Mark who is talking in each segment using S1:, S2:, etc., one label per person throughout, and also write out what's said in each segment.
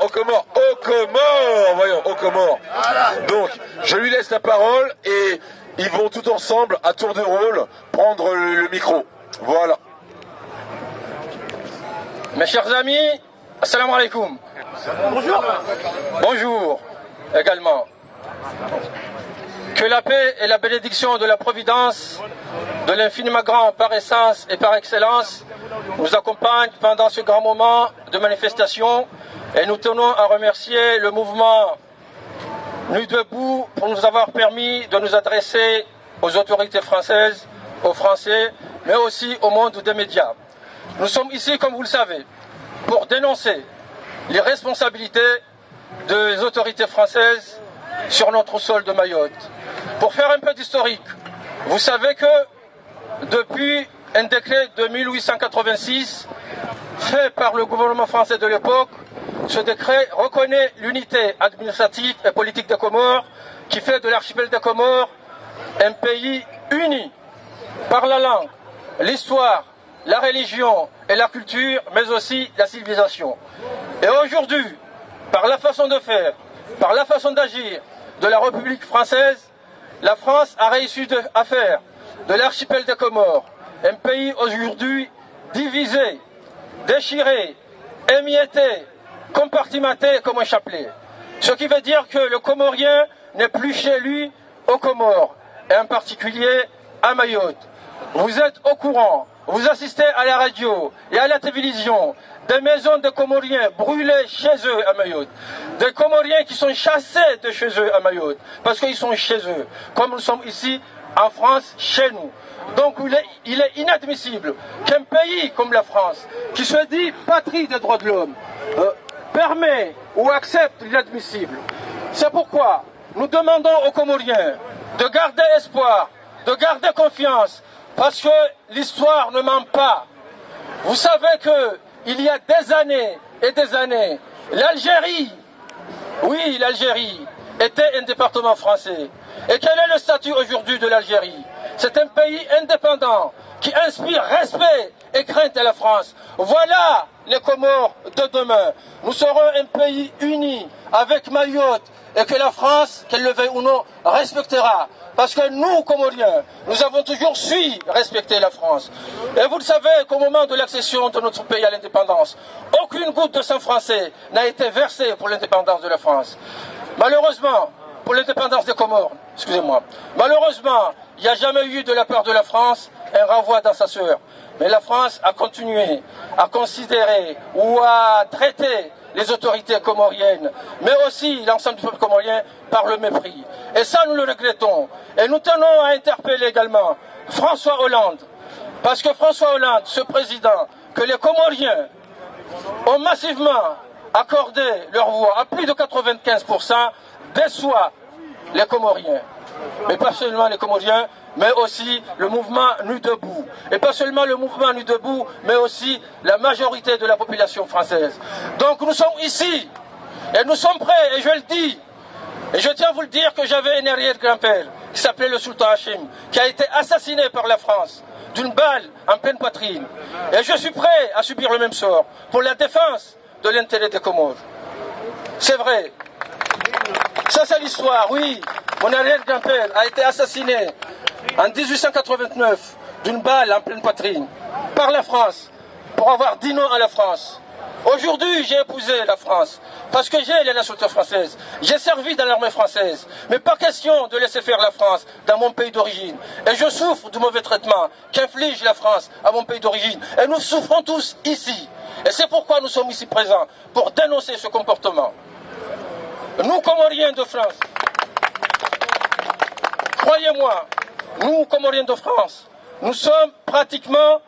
S1: aux Comores, voyons, aux Comores. Donc, je lui laisse la parole et ils vont tout ensemble, à tour de rôle, prendre le micro. Voilà.
S2: Mes chers amis, assalamu alaikum. Bonjour. Bonjour également. Que la paix et la bénédiction de la Providence, de l'infiniment grand par essence et par excellence, nous accompagnent pendant ce grand moment de manifestation et nous tenons à remercier le mouvement Nuit debout pour nous avoir permis de nous adresser aux autorités françaises, aux Français, mais aussi au monde des médias. Nous sommes ici, comme vous le savez, pour dénoncer les responsabilités des autorités françaises sur notre sol de Mayotte. Pour faire un peu d'historique, vous savez que depuis un décret de 1886 fait par le gouvernement français de l'époque, ce décret reconnaît l'unité administrative et politique des Comores qui fait de l'archipel des Comores un pays uni par la langue, l'histoire, la religion et la culture, mais aussi la civilisation. Et aujourd'hui, par la façon de faire, par la façon d'agir de la République française, la France a réussi à faire de l'archipel des Comores un pays aujourd'hui divisé, déchiré, émietté, compartimenté comme un chapelet. Ce qui veut dire que le Comorien n'est plus chez lui aux Comores, et en particulier à Mayotte. Vous êtes au courant, vous assistez à la radio et à la télévision, des maisons de Comoriens brûlées chez eux à Mayotte, des Comoriens qui sont chassés de chez eux à Mayotte, parce qu'ils sont chez eux, comme nous sommes ici en France, chez nous. Donc il est inadmissible qu'un pays comme la France, qui se dit patrie des droits de l'homme, permet ou accepte l'inadmissible. C'est pourquoi nous demandons aux Comoriens de garder espoir, de garder confiance, parce que l'histoire ne ment pas. Vous savez qu'il y a des années et des années, l'Algérie, oui, l'Algérie était un département français. Et quel est le statut aujourd'hui de l'Algérie? C'est un pays indépendant qui inspire respect et crainte à la France. Voilà les Comores de demain. Nous serons un pays uni avec Mayotte et que la France, qu'elle le veuille ou non, respectera. Parce que nous, Comoriens, nous avons toujours su respecter la France. Et vous le savez qu'au moment de l'accession de notre pays à l'indépendance, aucune goutte de sang français n'a été versée pour l'indépendance de la France. Malheureusement, pour l'indépendance des Comores, excusez-moi, malheureusement, il n'y a jamais eu de la part de la France un renvoi dans sa sœur. Mais la France a continué à considérer ou à traiter les autorités comoriennes, mais aussi l'ensemble du peuple comorien par le mépris. Et ça, nous le regrettons. Et nous tenons à interpeller également François Hollande, parce que François Hollande, ce président, que les Comoriens ont massivement accordé leur voix à plus de 95%, déçoit les Comoriens. Mais pas seulement les Comoriens, mais aussi le mouvement Nuit debout. Et pas seulement le mouvement Nuit debout, mais aussi la majorité de la population française. Donc nous sommes ici, et nous sommes prêts, et je le dis, et je tiens à vous le dire que j'avais un arrière-grand-père qui s'appelait le Sultan Hachim, qui a été assassiné par la France d'une balle en pleine poitrine. Et je suis prêt à subir le même sort pour la défense de l'intérêt des Comores. C'est vrai. Ça c'est l'histoire, oui. Mon arrière-grand-père a été assassiné en 1889 d'une balle en pleine poitrine par la France pour avoir dit non à la France. Aujourd'hui, j'ai épousé la France parce que j'ai la nationalité française. J'ai servi dans l'armée française. Mais pas question de laisser faire la France dans mon pays d'origine. Et je souffre du mauvais traitement qu'inflige la France à mon pays d'origine. Et nous souffrons tous ici. Et c'est pourquoi nous sommes ici présents, pour dénoncer ce comportement. Nous, Comoriens de France, croyez-moi, nous, Comoriens de France, nous sommes pratiquement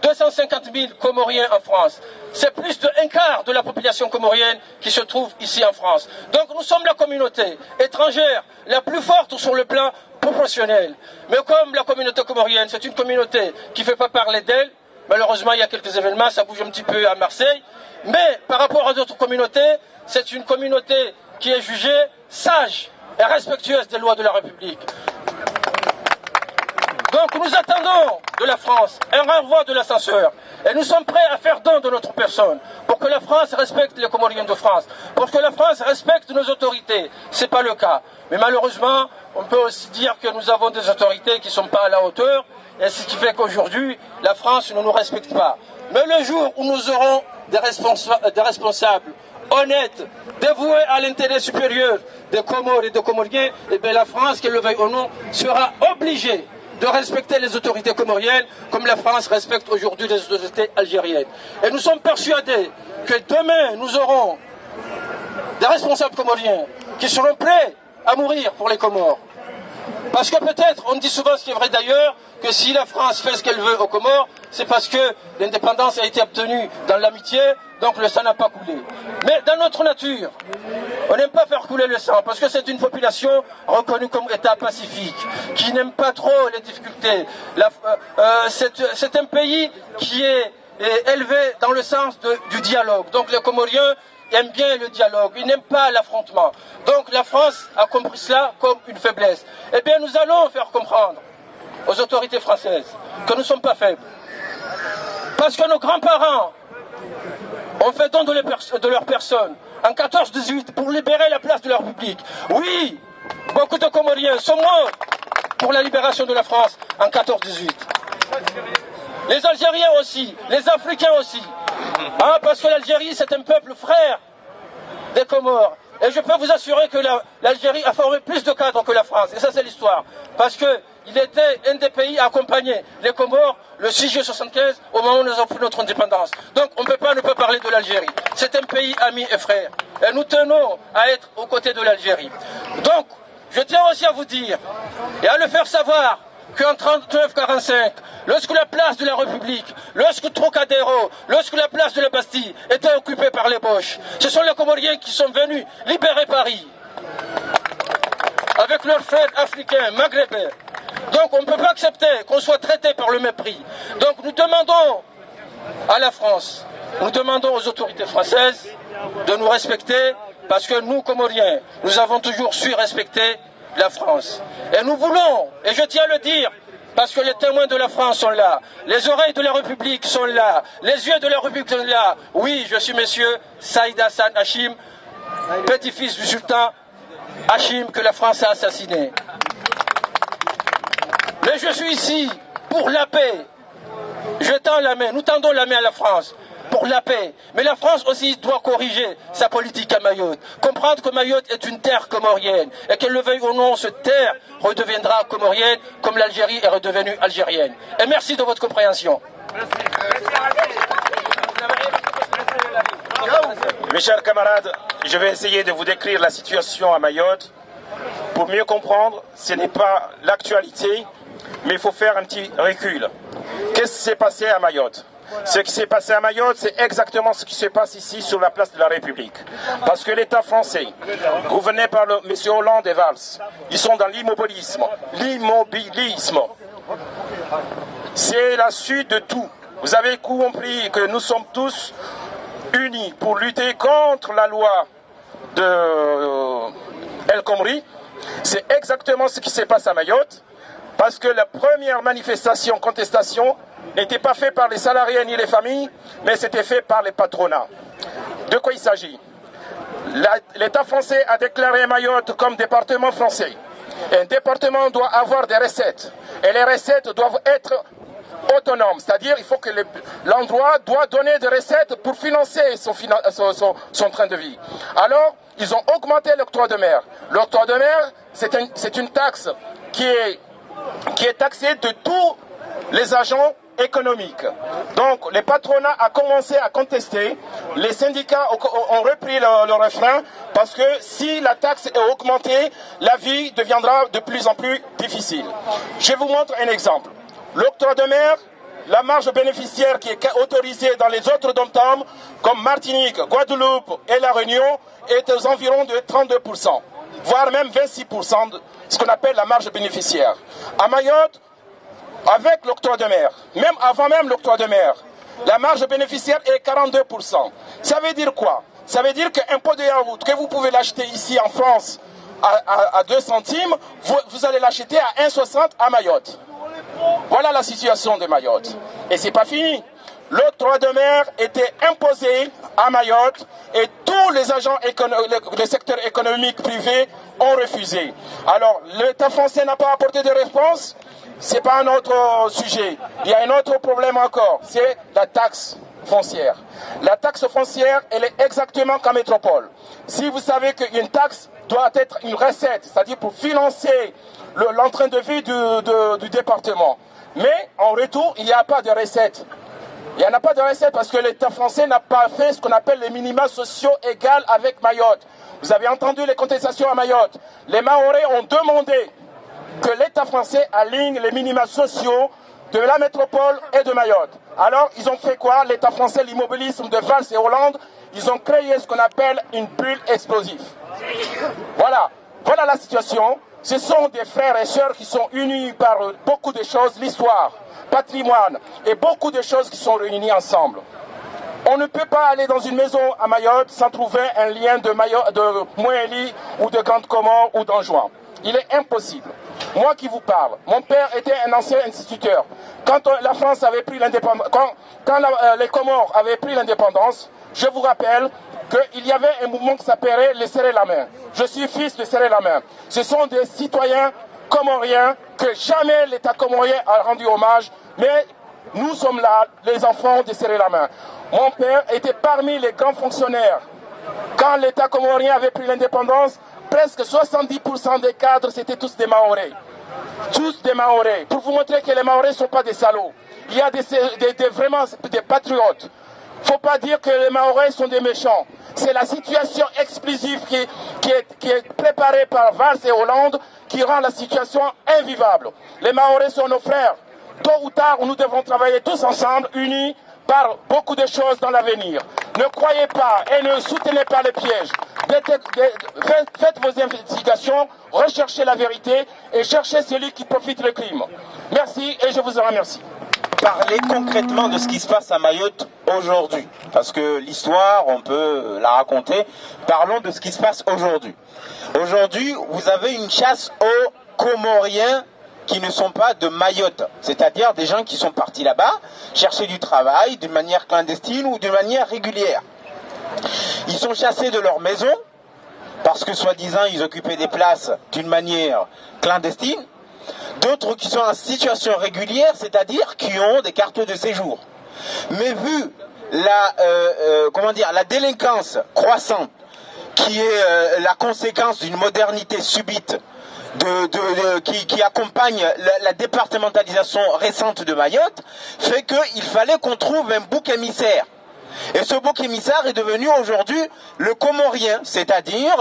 S2: 250 000 Comoriens en France. C'est plus d'un quart de la population comorienne qui se trouve ici en France. Donc nous sommes la communauté étrangère la plus forte sur le plan proportionnel. Mais comme la communauté comorienne, c'est une communauté qui ne fait pas parler d'elle, malheureusement il y a quelques événements, ça bouge un petit peu à Marseille, mais par rapport à d'autres communautés, c'est une communauté qui est jugée sage et respectueuse des lois de la République. Donc nous attendons de la France un renvoi de l'ascenseur et nous sommes prêts à faire don de notre personne pour que la France respecte les Comoriens de France, pour que la France respecte nos autorités. Ce n'est pas le cas. Mais malheureusement, on peut aussi dire que nous avons des autorités qui ne sont pas à la hauteur et ce qui fait qu'aujourd'hui, la France ne nous respecte pas. Mais le jour où nous aurons des responsables honnêtes, dévoués à l'intérêt supérieur des Comores et des Comoriens, et bien la France, qu'elle le veuille ou non, sera obligée de respecter les autorités comoriennes comme la France respecte aujourd'hui les autorités algériennes. Et nous sommes persuadés que demain, nous aurons des responsables comoriens qui seront prêts à mourir pour les Comores. Parce que peut-être, on dit souvent ce qui est vrai d'ailleurs, que si la France fait ce qu'elle veut aux Comores, c'est parce que l'indépendance a été obtenue dans l'amitié, donc le sang n'a pas coulé. Mais dans notre nature, on n'aime pas faire couler le sang, parce que c'est une population reconnue comme État pacifique, qui n'aime pas trop les difficultés. C'est un pays qui est élevé dans le sens du dialogue. Donc les Comoriens aiment bien le dialogue, ils n'aiment pas l'affrontement. Donc la France a compris cela comme une faiblesse. Eh bien nous allons faire comprendre aux autorités françaises que nous ne sommes pas faibles. Parce que nos grands-parents ont fait don de leur personne en 14-18 pour libérer la place de la République. Oui, beaucoup de Comoriens sont morts pour la libération de la France en 14-18. Les Algériens aussi, les Africains aussi. Hein, parce que l'Algérie, c'est un peuple frère des Comores. Et je peux vous assurer que l'Algérie a formé plus de cadres que la France. Et ça, c'est l'histoire. Parce qu'il était un des pays à accompagner les Comores le 6 juillet 1975 au moment où nous avons pris notre indépendance. Donc, on ne peut parler de l'Algérie. C'est un pays ami et frère. Et nous tenons à être aux côtés de l'Algérie. Donc, je tiens aussi à vous dire et à le faire savoir qu'en 1939-1945, lorsque la place de la République, lorsque Trocadéro, lorsque la place de la Bastille était occupée par les Boches, ce sont les Comoriens qui sont venus libérer Paris avec leurs frères africains, maghrébins. Donc on ne peut pas accepter qu'on soit traité par le mépris. Donc nous demandons à la France, nous demandons aux autorités françaises de nous respecter parce que nous, Comoriens, nous avons toujours su respecter la France. Et nous voulons, et je tiens à le dire, parce que les témoins de la France sont là, les oreilles de la République sont là, les yeux de la République sont là. Oui, je suis monsieur Saïd Hassan Hachim, petit-fils du sultan Hachim que la France a assassiné. Mais je suis ici pour la paix. Je tends la main, nous tendons la main à la France pour la paix. Mais la France aussi doit corriger sa politique à Mayotte. Comprendre que Mayotte est une terre comorienne et qu'elle le veuille ou non, cette terre redeviendra comorienne comme l'Algérie est redevenue algérienne. Et merci de votre compréhension.
S3: Mes chers camarades, je vais essayer de vous décrire la situation à Mayotte. Pour mieux comprendre, ce n'est pas l'actualité, mais il faut faire un petit recul. Qu'est-ce qui s'est passé à Mayotte ? Ce qui s'est passé à Mayotte, c'est exactement ce qui se passe ici sur la place de la République. Parce que l'État français, gouverné par M. Hollande et Valls, ils sont dans l'immobilisme. L'immobilisme, c'est la suite de tout. Vous avez compris que nous sommes tous unis pour lutter contre la loi de El Khomri. C'est exactement ce qui se passe à Mayotte. Parce que la première manifestation, contestation, n'était pas faite par les salariés ni les familles, mais c'était fait par les patronats. De quoi il s'agit? L'État français a déclaré Mayotte comme département français. Un département doit avoir des recettes. Et les recettes doivent être autonomes. C'est-à-dire qu'il faut que l'endroit doit donner des recettes pour financer son train de vie. Alors, ils ont augmenté l'octroi de mer. L'octroi de mer, c'est une taxe qui est taxée de tous les agents économiques. Donc, les patronats ont commencé à contester. Les syndicats ont repris le refrain parce que si la taxe est augmentée, la vie deviendra de plus en plus difficile. Je vous montre un exemple. L'octroi de mer, la marge bénéficiaire qui est autorisée dans les autres dom-toms, comme Martinique, Guadeloupe et La Réunion, est aux environs de 32%, voire même 26%, de ce qu'on appelle la marge bénéficiaire. À Mayotte, avec l'octroi de mer, même avant même l'octroi de mer, la marge bénéficiaire est 42%. Ça veut dire quoi? Ça veut dire qu'un pot de yaourt que vous pouvez l'acheter ici en France à 2 centimes, vous allez l'acheter à 1,60 à Mayotte. Voilà la situation de Mayotte. Et c'est pas fini. Le droit de mer était imposé à Mayotte et tous les agents du secteur économique privé ont refusé. Alors, l'État français n'a pas apporté de réponse. C'est pas un autre sujet. Il y a un autre problème encore, c'est la taxe foncière. La taxe foncière, elle est exactement comme métropole. Si vous savez qu'une taxe doit être une recette, c'est-à-dire pour financer l'entrain de vie du département. Mais en retour, il n'y a pas de recette. Il n'y en a pas de recette parce que l'État français n'a pas fait ce qu'on appelle les minima sociaux égaux avec Mayotte. Vous avez entendu les contestations à Mayotte. Les Mahorais ont demandé que l'État français aligne les minima sociaux de la métropole et de Mayotte. Alors, ils ont fait quoi? L'État français, l'immobilisme de Valls et Hollande, ils ont créé ce qu'on appelle une bulle explosive. Voilà la situation. Ce sont des frères et sœurs qui sont unis par beaucoup de choses, l'histoire, patrimoine et beaucoup de choses qui sont réunies ensemble. On ne peut pas aller dans une maison à Mayotte sans trouver un lien de Moélie ou de Grande Comore ou d'Anjouan. Il est impossible. Moi qui vous parle, mon père était un ancien instituteur. Quand la France avait pris l'indépendance, quand les Comores avaient pris l'indépendance, je vous rappelle qu'il y avait un mouvement qui s'appelait les Serrer la main. Je suis fils de Serrer la main. Ce sont des citoyens comoriens que jamais l'État comorien a rendu hommage, mais nous sommes là, les enfants de Serrer la main. Mon père était parmi les grands fonctionnaires. Quand l'État comorien avait pris l'indépendance, presque 70% des cadres, c'était tous des Mahorais. Tous des Mahorais. Pour vous montrer que les Mahorais ne sont pas des salauds. Il y a vraiment des patriotes. Il ne faut pas dire que les Mahorais sont des méchants. C'est la situation explosive qui est préparée par Valls et Hollande qui rend la situation invivable. Les Mahorais sont nos frères. Tôt ou tard, nous devrons travailler tous ensemble, unis par beaucoup de choses dans l'avenir. Ne croyez pas et ne soutenez pas les pièges. Faites vos investigations, recherchez la vérité et cherchez celui qui profite le crime. Merci et je vous en remercie.
S4: Parler concrètement de ce qui se passe à Mayotte aujourd'hui, parce que l'histoire, on peut la raconter. Parlons de ce qui se passe aujourd'hui. Aujourd'hui, vous avez une chasse aux Comoriens qui ne sont pas de Mayotte, c'est-à-dire des gens qui sont partis là-bas chercher du travail d'une manière clandestine ou d'une manière régulière. Ils sont chassés de leur maison parce que soi-disant ils occupaient des places d'une manière clandestine. D'autres qui sont en situation régulière, c'est-à-dire qui ont des cartes de séjour. Mais vu la délinquance croissante, qui est la conséquence d'une modernité subite, qui accompagne la départementalisation récente de Mayotte, fait qu'il fallait qu'on trouve un bouc émissaire. Et ce bouc émissaire est devenu aujourd'hui le Comorien, c'est-à-dire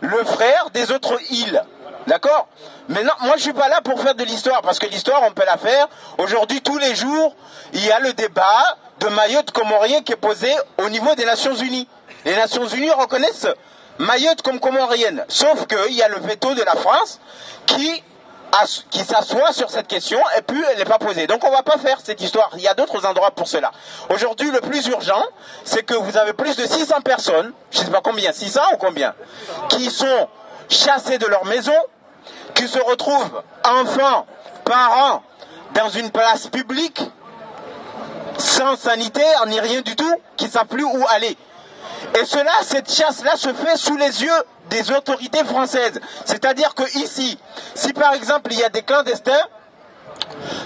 S4: le frère des autres îles. D'accord? Mais non, moi je suis pas là pour faire de l'histoire, parce que l'histoire on peut la faire. Aujourd'hui, tous les jours, il y a le débat de Mayotte comorien qui est posé au niveau des Nations Unies. Les Nations Unies reconnaissent Mayotte comme comorienne, sauf qu'il y a le veto de la France qui s'assoit sur cette question et puis elle n'est pas posée. Donc on ne va pas faire cette histoire, il y a d'autres endroits pour cela. Aujourd'hui, le plus urgent, c'est que vous avez plus de 600 personnes, je ne sais pas combien, 600 ou combien, qui sont chassées de leur maison, qui se retrouvent enfants, parents, dans une place publique, sans sanitaire ni rien du tout, qui ne savent plus où aller. Et cela, cette chasse-là se fait sous les yeux des autorités françaises. C'est-à-dire que ici, si par exemple il y a des clandestins,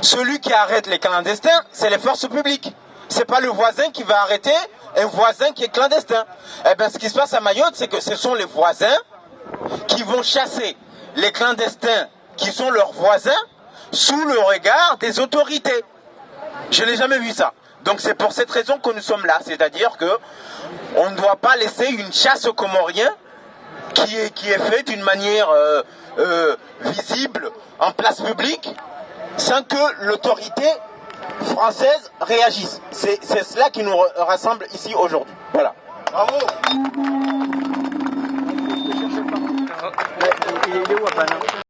S4: celui qui arrête les clandestins, c'est les forces publiques. C'est pas le voisin qui va arrêter un voisin qui est clandestin. Eh bien, ce qui se passe à Mayotte, c'est que ce sont les voisins qui vont chasser les clandestins qui sont leurs voisins sous le regard des autorités. Je n'ai jamais vu ça. Donc c'est pour cette raison que nous sommes là, c'est-à-dire que on ne doit pas laisser une chasse aux Comoriens qui est faite d'une manière visible en place publique sans que l'autorité française réagisse. C'est cela qui nous rassemble ici aujourd'hui. Voilà. Bravo.